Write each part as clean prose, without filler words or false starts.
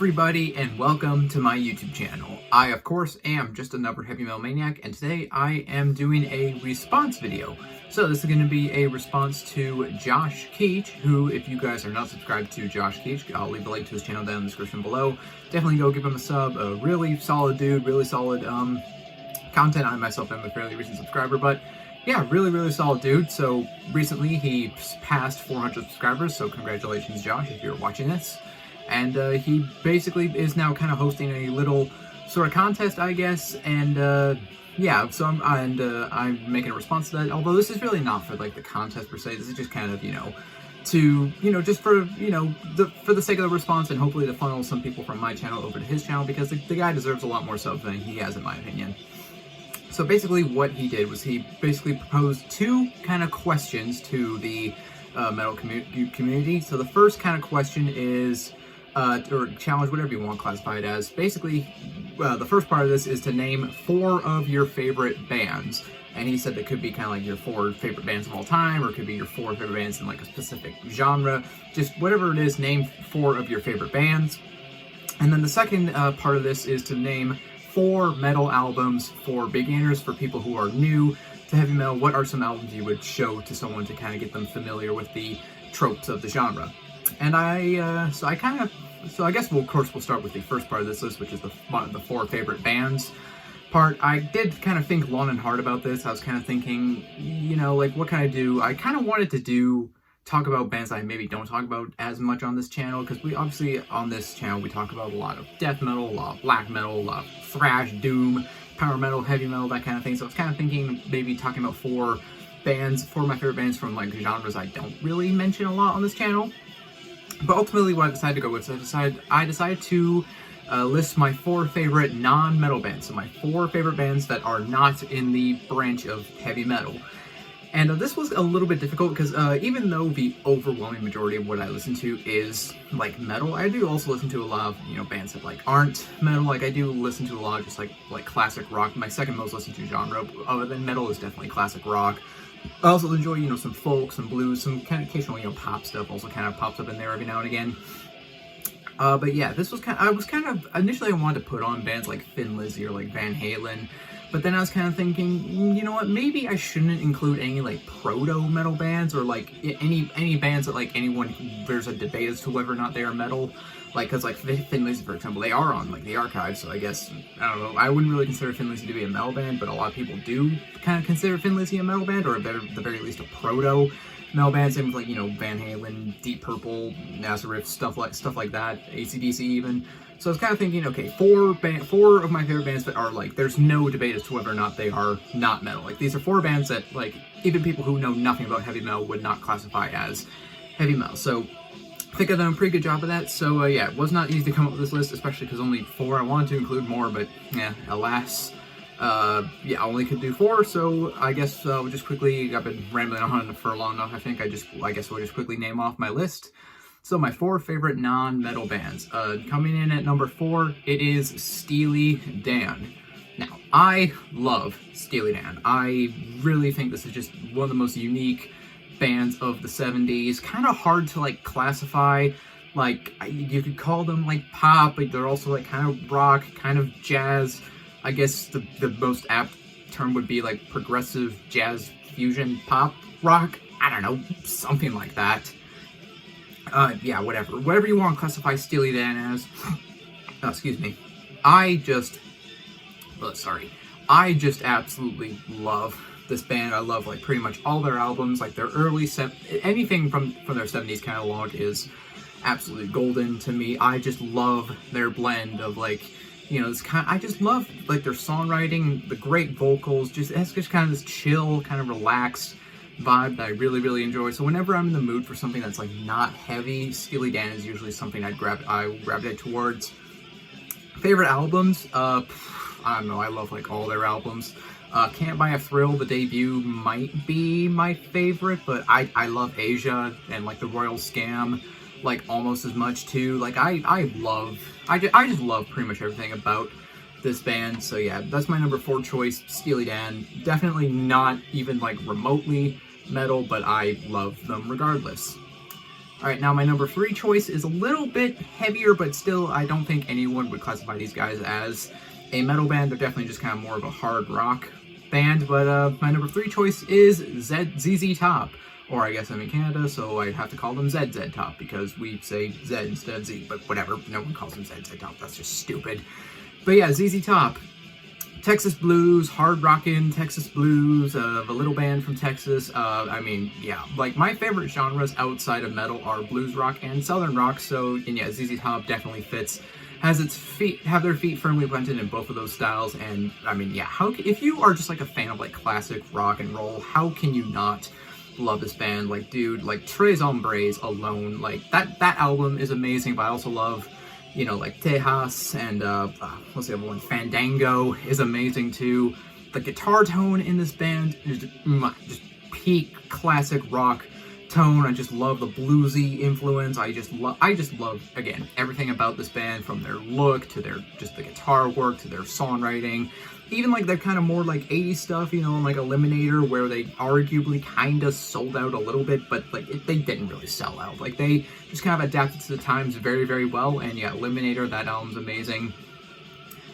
everybody, and welcome to my YouTube channel. I, of course, am just another heavy metal maniac, and today I am doing a response video. So this is going to be a response to Josh Keach, who, if you guys are not subscribed to Josh Keach, I'll leave a link to his channel down in the description below. Definitely go give him a sub. A really solid dude, really solid content. I myself am a fairly recent subscriber, but yeah, really solid dude. So recently he passed 400 subscribers, so congratulations, Josh, if you're watching this. And he basically is now kind of hosting a little sort of contest, I guess, and yeah, so I'm making a response to that, although this is really not for like the contest per se. This is just kind of, just for, for the sake of the response, and hopefully to funnel some people from my channel over to his channel, because the guy deserves a lot more subs than he has, in my opinion. So basically what he did was he basically proposed two kind of questions to the metal community. So the first kind of question is, or challenge, whatever you want to classify it as. Basically, the first part of this is to name 4 of your favorite bands. And he said that could be kind of like your 4 favorite bands of all time, or it could be your 4 favorite bands in like a specific genre. Just whatever it is, name 4 of your favorite bands. And then the second part of this is to name 4 metal albums for beginners, for people who are new to heavy metal. What are some albums you would show to someone to kind of get them familiar with the tropes of the genre? And so I guess of course we'll start with the first part of this list, which is the 4 favorite bands part. I did kind of think long and hard about this. I was kind of thinking, like, what can I do? I kind of wanted to talk about bands I maybe don't talk about as much on this channel, because we obviously on this channel we talk about a lot of death metal, a lot of black metal, a lot of thrash, doom, power metal, heavy metal, that kind of thing. So I was kind of thinking maybe talking about 4 of my favorite bands from like genres I don't really mention a lot on this channel. But ultimately what I decided to go with, I decided to list my 4 favorite non-metal bands. So my 4 favorite bands that are not in the branch of heavy metal. And this was a little bit difficult because even though the overwhelming majority of what I listen to is like metal, I do also listen to a lot of bands that like aren't metal. Like I do listen to a lot of just like classic rock. My second most listened to genre other than metal is definitely classic rock. I also enjoy some folk, some blues, some kind of occasional pop stuff also kind of pops up in there every now and again. But yeah, this was initially I wanted to put on bands like Thin Lizzy or like Van Halen. But then I was kind of thinking, you know what, maybe I shouldn't include any like proto-metal bands, or like any bands that like there's a debate as to whether or not they are metal. Like, because like Thin Lizzy, for example, they are on like the archive, so I guess, I don't know, I wouldn't really consider Thin Lizzy to be a metal band, but a lot of people do kind of consider Thin Lizzy a metal band, or at the very least a proto-metal band. Same with like, Van Halen, Deep Purple, Nazareth, stuff like that, AC/DC even. So I was kind of thinking, okay, 4 of my favorite bands that are like, there's no debate as to whether or not they are not metal. Like, these are 4 bands that like even people who know nothing about heavy metal would not classify as heavy metal. So I think I've done a pretty good job of that. So yeah, it was not easy to come up with this list, especially because only 4. I wanted to include more, but yeah, alas, yeah, I only could do 4. So I guess we'll just quickly, I've been rambling on for long enough. I guess we'll just quickly name off my list. So my 4 favorite non-metal bands. Coming in at number 4, it is Steely Dan. Now, I love Steely Dan. I really think this is just one of the most unique bands of the 70s. Kind of hard to like classify. Like, you could call them like pop, but they're also like kind of rock, kind of jazz. I guess the most apt term would be like progressive jazz fusion pop rock. I don't know, something like that. Yeah, whatever you want to classify Steely Dan as. Excuse me. I just absolutely love this band. I love like pretty much all their albums, like their early anything from their 70s catalog is absolutely golden to me. I just love their blend of like, I just love like their songwriting, the great vocals, it's just kind of this chill, kind of relaxed vibe that I really enjoy. So whenever I'm in the mood for something that's like not heavy, Steely Dan is usually something I gravitate towards. Favorite albums? I don't know, I love like all their albums. Can't Buy a Thrill, the debut, might be my favorite, but I love Asia and like the Royal Scam like almost as much too. Like I just love pretty much everything about this band. So yeah, that's my number 4 choice, Steely Dan. Definitely not even like remotely metal, but I love them regardless. All right, now my number 3 choice is a little bit heavier, but still, I don't think anyone would classify these guys as a metal band. They're definitely just kind of more of a hard rock band, but my number 3 choice is ZZ Top. Or I guess I'm in Canada, so I have to call them ZZ Top, because we say Z instead of Z, but whatever, no one calls them ZZ Top, that's just stupid. But yeah, ZZ Top. Texas blues, hard rockin' Texas blues, a little band from Texas. I mean, yeah, like my favorite genres outside of metal are blues rock and southern rock. So, and yeah, ZZ Top definitely fits, have their feet firmly planted in both of those styles. And I mean, yeah, if you are just like a fan of like classic rock and roll, how can you not love this band? Like, dude, like Tres Hombres alone, like that album is amazing. But I also love, you know, like Tejas and what's the other one? Fandango is amazing too. The guitar tone in this band is just peak classic rock tone. I just love the bluesy influence. I just love again everything about this band, from their look to their the guitar work to their songwriting. Even like their kind of more like 80s stuff, you know, like Eliminator, where they arguably kind of sold out a little bit, but like they didn't really sell out. Like they just kind of adapted to the times very, very well. And yeah, Eliminator, that album's amazing.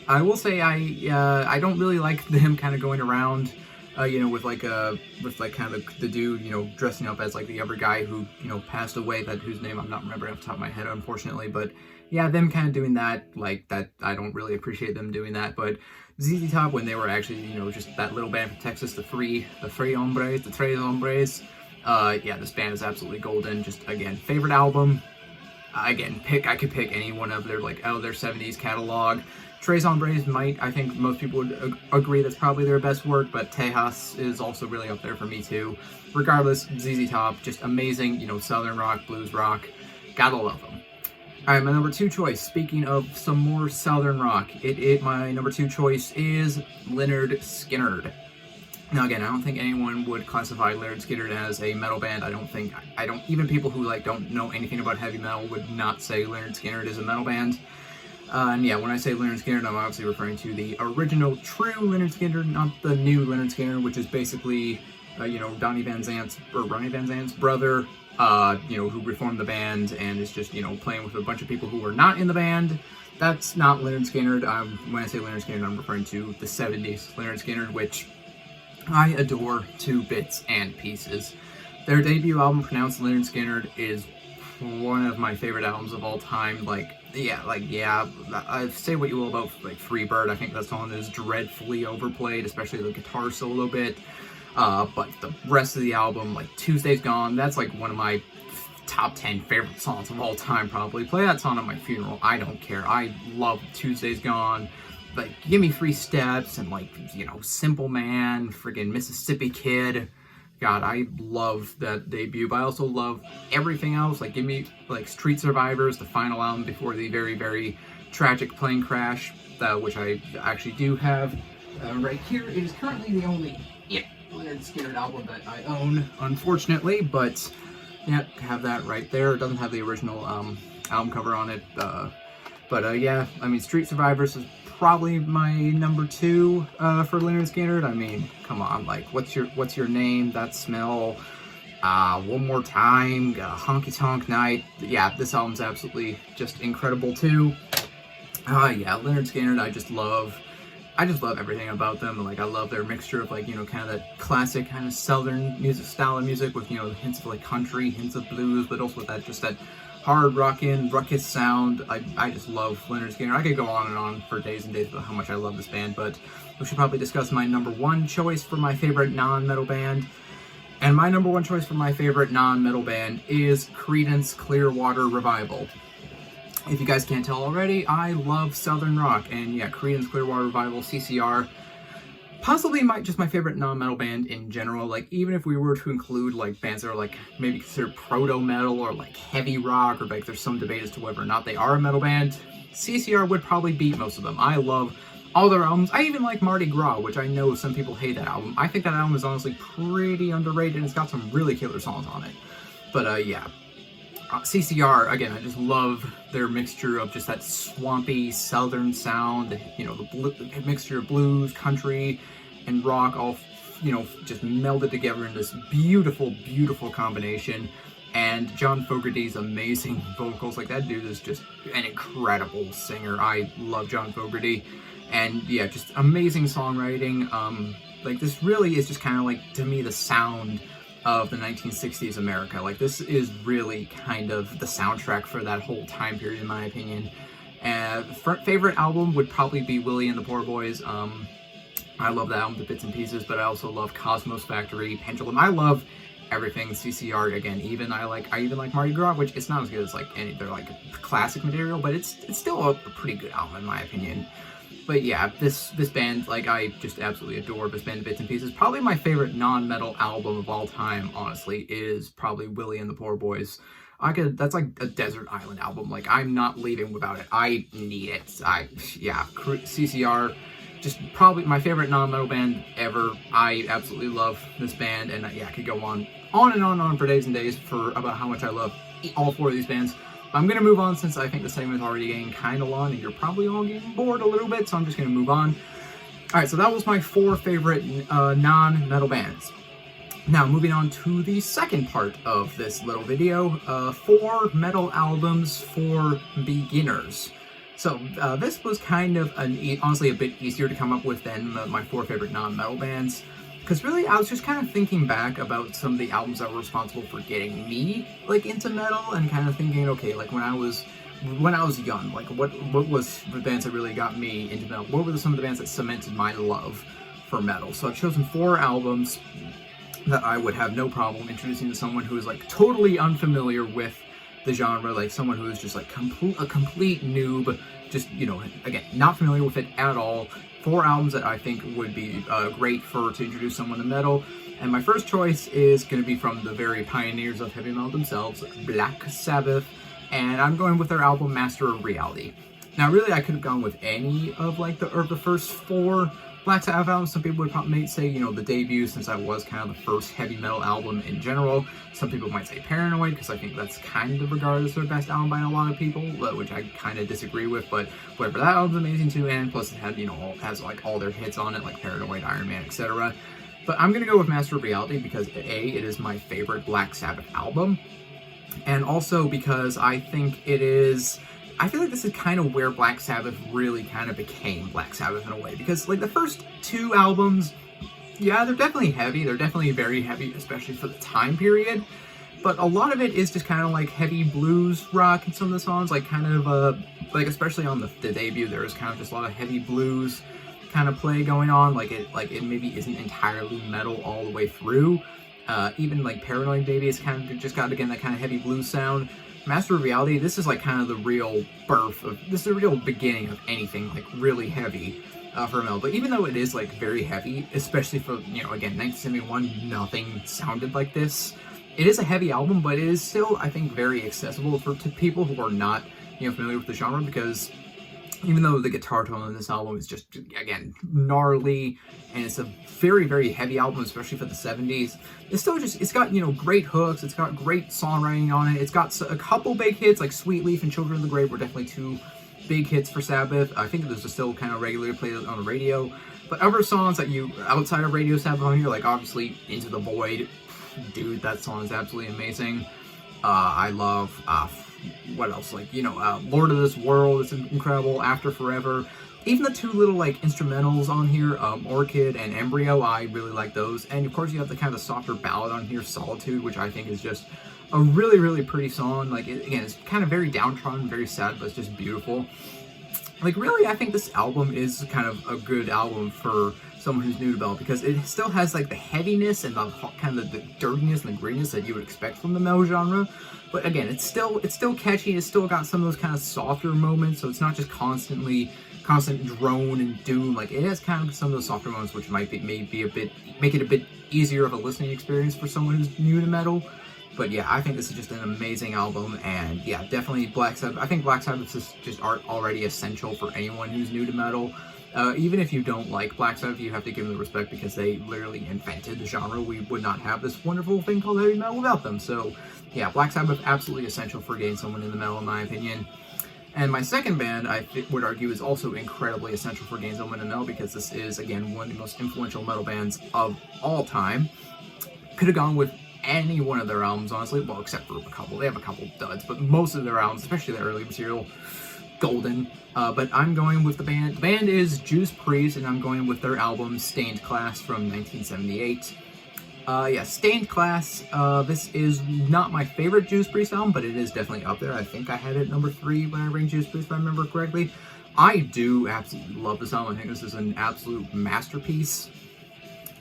I will say I don't really like them kind of going around, you know, with kind of the dude, you know, dressing up as like the other guy who, you know, passed away, whose name I'm not remembering off the top of my head, unfortunately. But yeah, them kind of doing that, like that, I don't really appreciate them doing that. But ZZ Top, when they were actually, you know, just that little band from Texas, the Tres Hombres, yeah, this band is absolutely golden. Just again, favorite album. Again, I could pick any one of their like out of their 70s catalog. Tres Hombres I think most people would agree that's probably their best work, but Tejas is also really up there for me too. Regardless, ZZ Top, just amazing, you know, southern rock, blues rock, gotta love them. All right, my number 2 choice, speaking of some more southern rock, my number 2 choice is Lynyrd Skynyrd. Now again, I don't think anyone would classify Lynyrd Skynyrd as a metal band. I don't, even people who like don't know anything about heavy metal would not say Lynyrd Skynyrd is a metal band. And yeah, when I say Lynyrd Skynyrd, I'm obviously referring to the original true Lynyrd Skynyrd, not the new Lynyrd Skynyrd, which is basically, you know, Ronnie Van Zant's brother, you know, who reformed the band and is just, you know, playing with a bunch of people who were not in the band. That's not Lynyrd Skynyrd. When I say Lynyrd Skynyrd, I'm referring to the 70s Lynyrd Skynyrd, which I adore to bits and pieces. Their debut album, Pronounced Lynyrd Skynyrd, is one of my favorite albums of all time. I say what you will about like Freebird. I think that song is dreadfully overplayed, especially the guitar solo bit. But the rest of the album, like Tuesday's Gone, that's like one of my top 10 favorite songs of all time, probably. Play that song at my funeral, I don't care. I love Tuesday's Gone. Like, Give Me 3 Steps and, like, you know, Simple Man, friggin' Mississippi Kid. God, I love that debut, but I also love everything else. Like, give me, like, Street Survivors, the final album before the very, very tragic plane crash, which I actually do have right here. It is currently the only Lynyrd Skynyrd album that I own, unfortunately, but yeah, have that right there. It doesn't have the original album cover on it, yeah, I mean, Street Survivors is probably my number 2 for Lynyrd Skynyrd. I mean, come on, like, what's your name? That Smell, One More Time, Honky Tonk Night. Yeah, this album's absolutely just incredible too. Yeah, Lynyrd Skynyrd, I just love everything about them. Like, I love their mixture of, like, you know, kind of that classic kind of southern music style of music with, you know, hints of like country, hints of blues, but also with that just that hard rockin' ruckus sound. I just love Lynyrd Skynyrd. I could go on and on for days and days about how much I love this band, but we should probably discuss my number 1 choice for my favorite non-metal band. And my number 1 choice for my favorite non-metal band is Creedence Clearwater Revival. If you guys can't tell already, I love southern rock, and yeah, Creedence Clearwater Revival, CCR, possibly just my favorite non-metal band in general. Like, even if we were to include like bands that are like maybe considered proto-metal or like heavy rock, or like there's some debate as to whether or not they are a metal band, CCR would probably beat most of them. I love all their albums. I even like Mardi Gras, which I know some people hate that album. I think that album is honestly pretty underrated, and it's got some really killer songs on it. But yeah, CCR, again, I just love their mixture of just that swampy southern sound, you know, the mixture of blues, country, and rock, all, you know, just melded together in this beautiful, beautiful combination. And John Fogerty's amazing vocals. Like, that dude is just an incredible singer. I love John Fogerty. And yeah, just amazing songwriting. Like, this really is just kind of like, to me, the sound of the 1960s America. Like, this is really kind of the soundtrack for that whole time period, in my opinion. Favorite album would probably be Willie and the Poor Boys. I love that album to bits and pieces, but I also love Cosmos Factory, Pendulum. I love everything CCR. Again, I even like Mardi Gras, which it's not as good as like any of their like classic material, but it's still a pretty good album in my opinion. But yeah, this band, like, I just absolutely adore this band, Bits and Pieces. Probably my favorite non-metal album of all time, honestly, is probably Willie and the Poor Boys. That's like a desert island album. Like, I'm not leaving without it. I need it. CCR, just probably my favorite non-metal band ever. I absolutely love this band, and yeah, I could go on and on for days and days about how much I love all four of these bands. I'm going to move on since I think the segment is already getting kind of long and you're probably all getting bored a little bit, so I'm just going to move on. Alright, so that was my 4 favorite non-metal bands. Now, moving on to the second part of this little video, 4 metal albums for beginners. So, this was kind of, honestly, a bit easier to come up with than my 4 favorite non-metal bands. Because really, I was just kind of thinking back about some of the albums that were responsible for getting me, like, into metal, and kind of thinking, okay, like, when I was young, like, what was the bands that really got me into metal? What were some of the bands that cemented my love for metal? So I've chosen 4 albums that I would have no problem introducing to someone who is, like, totally unfamiliar with the genre, like, someone who is just, like, a complete noob, just, you know, again, not familiar with it at all. 4 albums that I think would be great to introduce someone to metal. And my first choice is going to be from the very pioneers of heavy metal themselves, Black Sabbath, and I'm going with their album Master of Reality. Now, really, I could have gone with any of like the first 4 Black Sabbath albums. Some people would probably say, you know, the debut, since that was kind of the first heavy metal album in general. Some people might say Paranoid, because I think that's kind of regarded as their best album by a lot of people, which I kind of disagree with, but whatever, that album's amazing too, and plus it had, you know, has like all their hits on it, like Paranoid, Iron Man, etc. But I'm going to go with Master of Reality because A, it is my favorite Black Sabbath album, and also because I think I feel like this is kind of where Black Sabbath really kind of became Black Sabbath in a way, because like the first 2 albums, yeah, they're definitely heavy, they're definitely very heavy, especially for the time period, but a lot of it is just kind of like heavy blues rock in some of the songs, like kind of, like especially on the debut, there was kind of just a lot of heavy blues kind of play going on, like it maybe isn't entirely metal all the way through. Even like Paranoid maybe it's kind of just got, again, that kind of heavy blues sound. Master of Reality, this is like kind of the real this is the real beginning of anything like really heavy for metal. But even though it is like very heavy, especially for, you know, again, 1971, nothing sounded like this. It is a heavy album, but it is still, I think, very accessible to people who are not, you know, familiar with the genre, because even though the guitar tone on this album is just, again, gnarly, and it's a very, very heavy album, especially for the 70s, it's still just, it's got, you know, great hooks, it's got great songwriting on it, it's got a couple big hits, like Sweet Leaf and Children of the Grave were definitely 2 big hits for Sabbath. I think those are still kind of regularly played on the radio, but other songs that outside of Radio Sabbath on here, like obviously Into the Void, dude, that song is absolutely amazing. I love, what else, like, you know, Lord of this World is incredible, After Forever, even the 2 little, like, instrumentals on here, Orchid and Embryo, I really like those, and of course you have the kind of softer ballad on here, Solitude, which I think is just a really, really pretty song. Like, again, it's kind of very downtrodden, very sad, but it's just beautiful. Like, really, I think this album is kind of a good album for someone who's new to metal, because it still has like the heaviness and the kind of the dirtiness and the grittiness that you would expect from the metal genre, but again, it's still catchy. It's still got some of those kind of softer moments, so it's not just constant drone and doom. Like, it has kind of some of those softer moments, which make it a bit easier of a listening experience for someone who's new to metal. But yeah, I think this is just an amazing album, and yeah, definitely Black Sabbath. I think Black Sabbath is just already essential for anyone who's new to metal. Even if you don't like Black Sabbath, you have to give them the respect, because they literally invented the genre. We would not have this wonderful thing called heavy metal without them. So yeah, Black Sabbath, absolutely essential for getting someone into metal, in my opinion. And my second band, I would argue, is also incredibly essential for getting someone into metal, because this is, again, one of the most influential metal bands of all time. Could have gone with any one of their albums, honestly. Well, except for a couple. They have a couple duds, but most of their albums, especially the early material, golden. But I'm going with the band. The band is Judas Priest, and I'm going with their album Stained Class from 1978. Yeah, Stained Class, this is not my favorite Judas Priest album, but it is definitely up there. I think I had it number 3 when I ranked Judas Priest, if I remember correctly. I do absolutely love this album. I think this is an absolute masterpiece.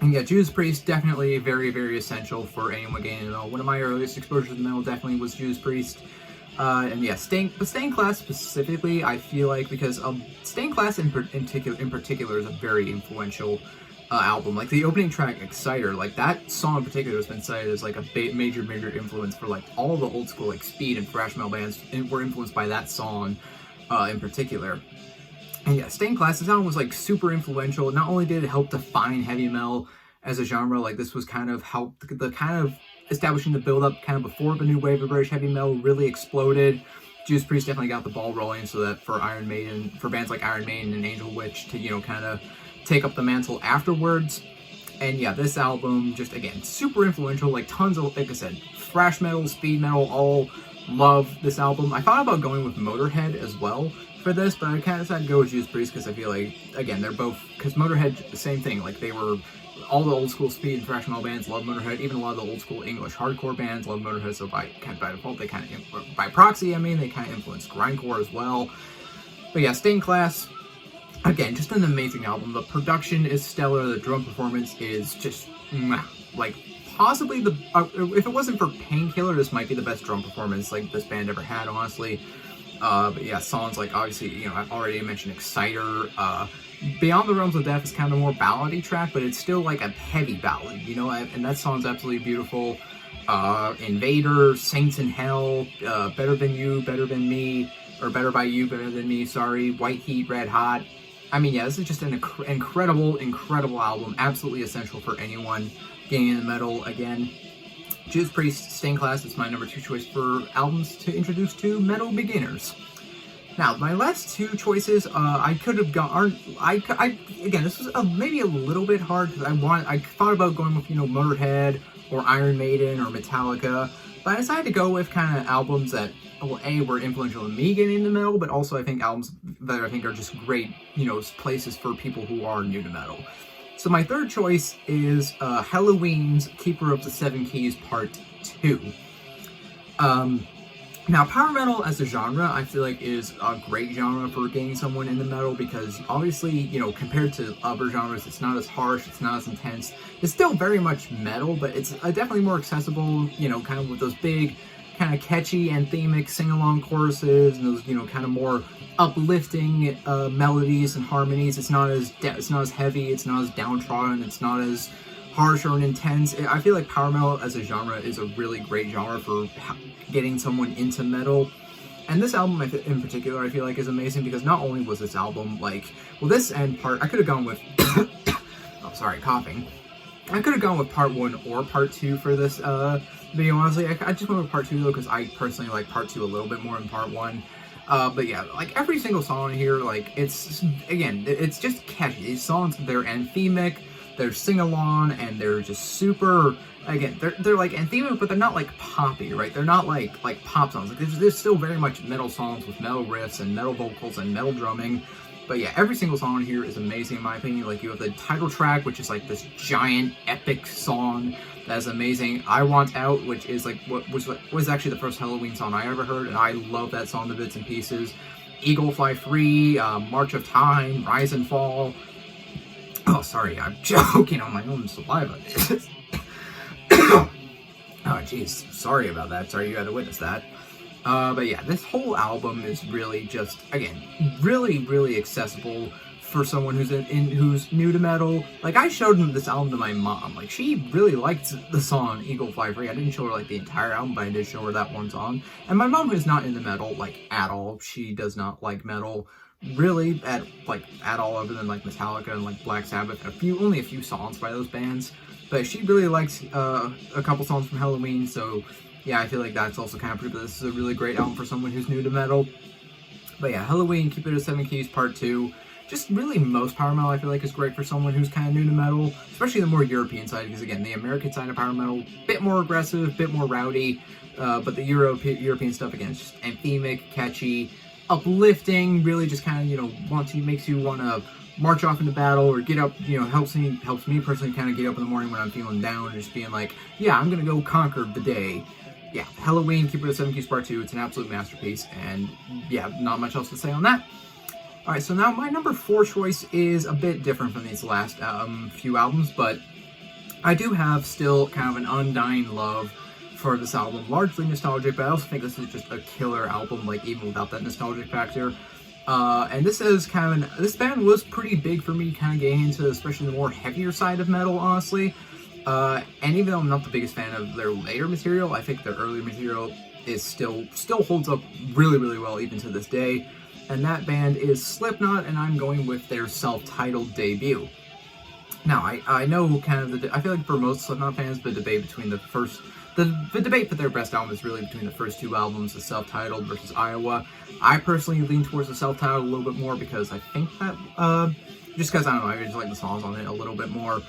And yeah, Judas Priest, definitely very, very essential for anyone getting into metal. One of my earliest exposures to metal definitely was Judas Priest. And yeah, Stained Class specifically, I feel like, because Stained Class in particular is a very influential album. Like the opening track, Exciter, like that song in particular has been cited as like a major influence for like all the old school like speed and thrash metal bands were influenced by that song in particular. And yeah, Stained Class, this album was like super influential. Not only did it help define heavy metal as a genre, like this was kind of the kind of establishing the build up kind of before the new wave of British heavy metal really exploded. Judas Priest definitely got the ball rolling so that for bands like Iron Maiden and Angel Witch to, you know, kind of take up the mantle afterwards. And yeah, this album, just again, super influential, like tons of, like I said, thrash metal, speed metal, all love this album. I thought about going with Motorhead as well for this, but I kind of decided to go with Judas Priest because I feel like, again, they're both, because Motorhead, the same thing, like they were, all the old school speed and thrash metal bands love Motorhead, even a lot of the old school English hardcore bands love Motorhead, so by default, they kind of, by proxy, I mean, they kind of influenced grindcore as well. But yeah, Stained Class, again, just an amazing album. The production is stellar. The drum performance is just, like, possibly the, if it wasn't for Painkiller, this might be the best drum performance, like, this band ever had, honestly. But yeah, songs like, obviously, you know, I've already mentioned Exciter. Beyond the Realms of Death is kind of a more ballady track, but it's still, like, a heavy ballad, you know, and that song's absolutely beautiful. Invader, Saints in Hell, Better Than You, Better Than Me, or Better By You, Better Than Me, sorry, White Heat, Red Hot. I mean, yeah, this is just an incredible album, absolutely essential for anyone getting into metal. Again, Judas Priest, Stained Class is my number 2 choice for albums to introduce to metal beginners. Now, my last 2 choices, I could have gone, again, this was maybe a little bit hard, because I thought about going with, you know, Motorhead, or Iron Maiden, or Metallica, but I decided to go with kind of albums that, well, A, were influential in me getting into metal, but also I think albums that I think are just great, you know, places for people who are new to metal. So my third choice is Helloween's Keeper of the Seven Keys Part 2. Now, power metal as a genre, I feel like is a great genre for getting someone into metal because obviously, you know, compared to other genres, it's not as harsh, it's not as intense. It's still very much metal, but it's definitely more accessible, you know, kind of with those big, kind of catchy, anthemic sing-along choruses and those, you know, kind of more uplifting melodies and harmonies. It's not as heavy, it's not as downtrodden, it's not as harsh or intense. I feel like power metal as a genre is a really great genre for getting someone into metal. And this album in particular, I feel like is amazing because not only was this album like, well, this and part, I could have gone with, oh, sorry, coughing. I could have gone with part 1 or part 2 for this video, honestly. I just went with part 2 though because I personally like part 2 a little bit more than part 1. But yeah, like every single song here, like it's just catchy. These songs, they're anthemic, they're sing-along, and they're just super, again, they're like anthemic, but they're not like poppy, right? They're not like pop songs. Like there's still very much metal songs with metal riffs and metal vocals and metal drumming. But yeah, every single song here is amazing in my opinion. Like you have the title track, which is like this giant epic song that's amazing. I Want Out, which is like which was actually the first Helloween song I ever heard, and I love that song to bits and pieces. Eagle Fly Free, March of Time, Rise and Fall. Oh, sorry, I'm choking on my own saliva. Oh, jeez, sorry about that. Sorry you had to witness that. But yeah, this whole album is really just, again, really accessible for someone who's new to metal. Like, I showed this album to my mom. Like, she really liked the song Eagle Fly Free. I didn't show her, like, the entire album, but I did show her that one song. And my mom is not into metal, like, at all. She does not like metal, really, at all, other than, like, Metallica and, like, Black Sabbath. Only a few songs by those bands. But she really likes a couple songs from Helloween, so yeah, I feel like that's also kind of proof that this is a really great album for someone who's new to metal. But yeah, Helloween, Keeper of the Seven Keys Part 2. just really most power metal I feel like is great for someone who's kind of new to metal, especially the more European side, because again, the American side of power metal, bit more aggressive, bit more rowdy, but the European stuff, again, it's just anthemic, catchy, uplifting, really just kind of, you know, makes you want to march off into battle or get up, you know, helps me personally kind of get up in the morning when I'm feeling down and just being like, yeah, I'm gonna go conquer the day. Yeah, Helloween, Keeper of the Seven Keys Part 2, it's an absolute masterpiece, and yeah, not much else to say on that. Alright, so now my number 4 choice is a bit different from these last few albums, but I do have still kind of an undying love for this album, largely nostalgic, but I also think this is just a killer album, like even without that nostalgic factor. And this is kind of this band was pretty big for me, kind of getting into especially the more heavier side of metal, honestly. And even though I'm not the biggest fan of their later material, I think their earlier material is still holds up really, really well even to this day. And that band is Slipknot, and I'm going with their self-titled debut. Now, I know kind of I feel like for most Slipknot fans, the debate between the debate for their best album is really between the first 2 albums, the self-titled versus Iowa. I personally lean towards the self-titled a little bit more because I think that, just because, I don't know, I just like the songs on it a little bit more.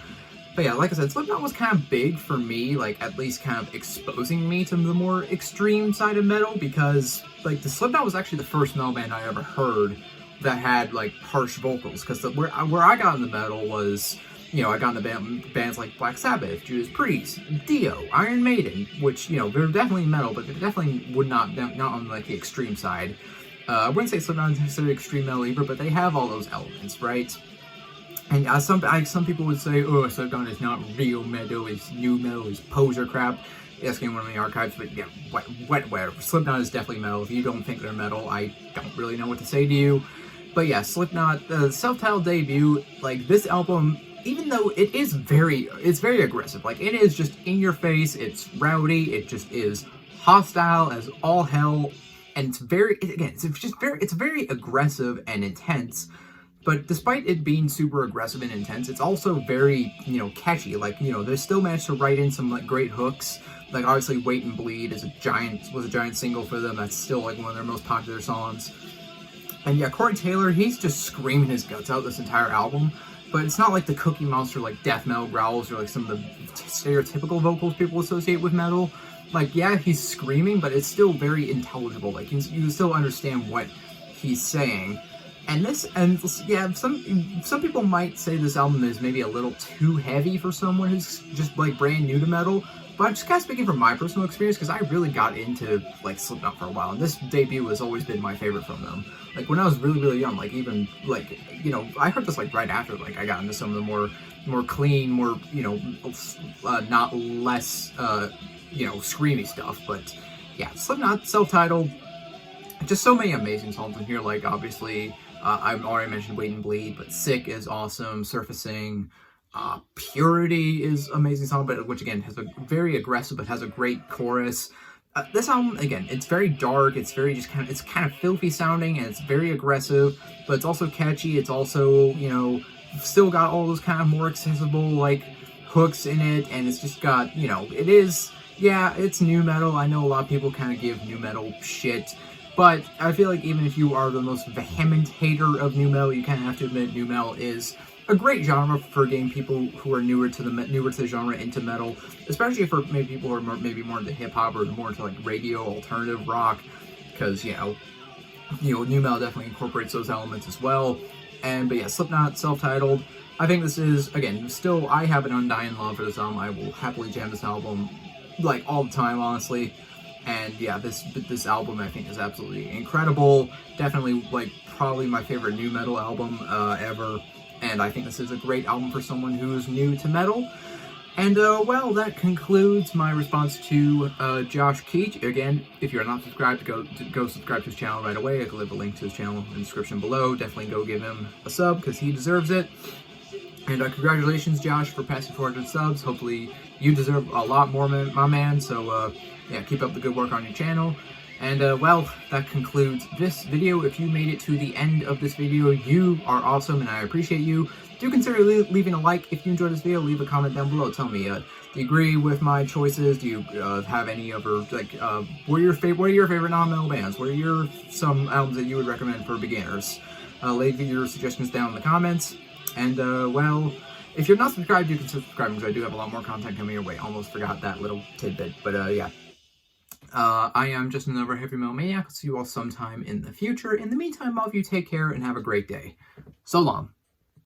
But yeah, like I said, Slipknot was kind of big for me, like, at least kind of exposing me to the more extreme side of metal, because, like, the Slipknot was actually the first metal band I ever heard that had, like, harsh vocals, because where I got into metal was, you know, I got into bands like Black Sabbath, Judas Priest, Dio, Iron Maiden, which, you know, they're definitely metal, but they definitely would not on, like, the extreme side. I wouldn't say Slipknot is considered extreme metal either, but they have all those elements, right? And some people would say, oh, Slipknot is not real metal, it's new metal, it's poser crap. Asking one of the archives, but yeah, whatever. Slipknot is definitely metal. If you don't think they're metal, I don't really know what to say to you. But yeah, Slipknot, the self-titled debut, like, this album, even though it's very aggressive, like, it is just in your face, it's rowdy, it just is hostile as all hell, and it's very aggressive and intense. But despite it being super aggressive and intense, it's also very, you know, catchy. Like, you know, they still managed to write in some, like, great hooks. Like, obviously, Wait and Bleed was a giant single for them. That's still, like, one of their most popular songs. And yeah, Corey Taylor, he's just screaming his guts out this entire album. But it's not like the Cookie Monster, like, death metal growls or, like, some of the stereotypical vocals people associate with metal. Like, yeah, he's screaming, but it's still very intelligible. Like, you can still understand what he's saying. And yeah, some people might say this album is maybe a little too heavy for someone who's just, like, brand new to metal. But I'm just kind of speaking from my personal experience, because I really got into, like, Slipknot for a while, and this debut has always been my favorite from them. Like, when I was really, really young, like, even, like, you know, I heard this, like, right after, like, I got into some of the more clean, more, you know, not less, you know, screamy stuff. But yeah, Slipknot, self-titled, just so many amazing songs in here. Like, obviously, I've already mentioned Wait and Bleed, but Sick is awesome, Surfacing, Purity is amazing song, but which again has a very aggressive but has a great chorus. This album, again, it's very dark, it's very just kind of filthy sounding, and it's very aggressive, but it's also catchy. It's also, you know, still got all those kind of more accessible, like, hooks in it, and it's just got, you know, it's new metal. I know a lot of people kind of give new metal shit, but I feel like even if you are the most vehement hater of new metal, you kind of have to admit new metal is a great genre for getting people who are newer to the genre into metal, especially for maybe people who are maybe more into hip hop or more into, like, radio alternative rock, because you know new metal definitely incorporates those elements as well. But yeah, Slipknot, self-titled. I think this is, again, still, I have an undying love for this album. I will happily jam this album, like, all the time, honestly. And yeah, this album I think is absolutely incredible. Definitely, like, probably my favorite new metal album ever. And I think this is a great album for someone who's new to metal. And, well, that concludes my response to Josh Keach. Again, if you're not subscribed, go subscribe to his channel right away. I can leave a link to his channel in the description below. Definitely go give him a sub, because he deserves it. And congratulations, Josh, for passing 400 subs. Hopefully you deserve a lot more, my man. So, yeah, keep up the good work on your channel. And, well, that concludes this video. If you made it to the end of this video, you are awesome, and I appreciate you. Do consider leaving a like if you enjoyed this video. Leave a comment down below. Tell me, do you agree with my choices? Do you have any other, like, what are your favorite non-metal bands? What are some albums that you would recommend for beginners? Leave your suggestions down in the comments. And, well, if you're not subscribed, you can subscribe because I do have a lot more content coming your way. Almost forgot that little tidbit, but yeah. I am just another Heavy Metal Maniac. I'll see you all sometime in the future. In the meantime, all of you take care and have a great day. So long.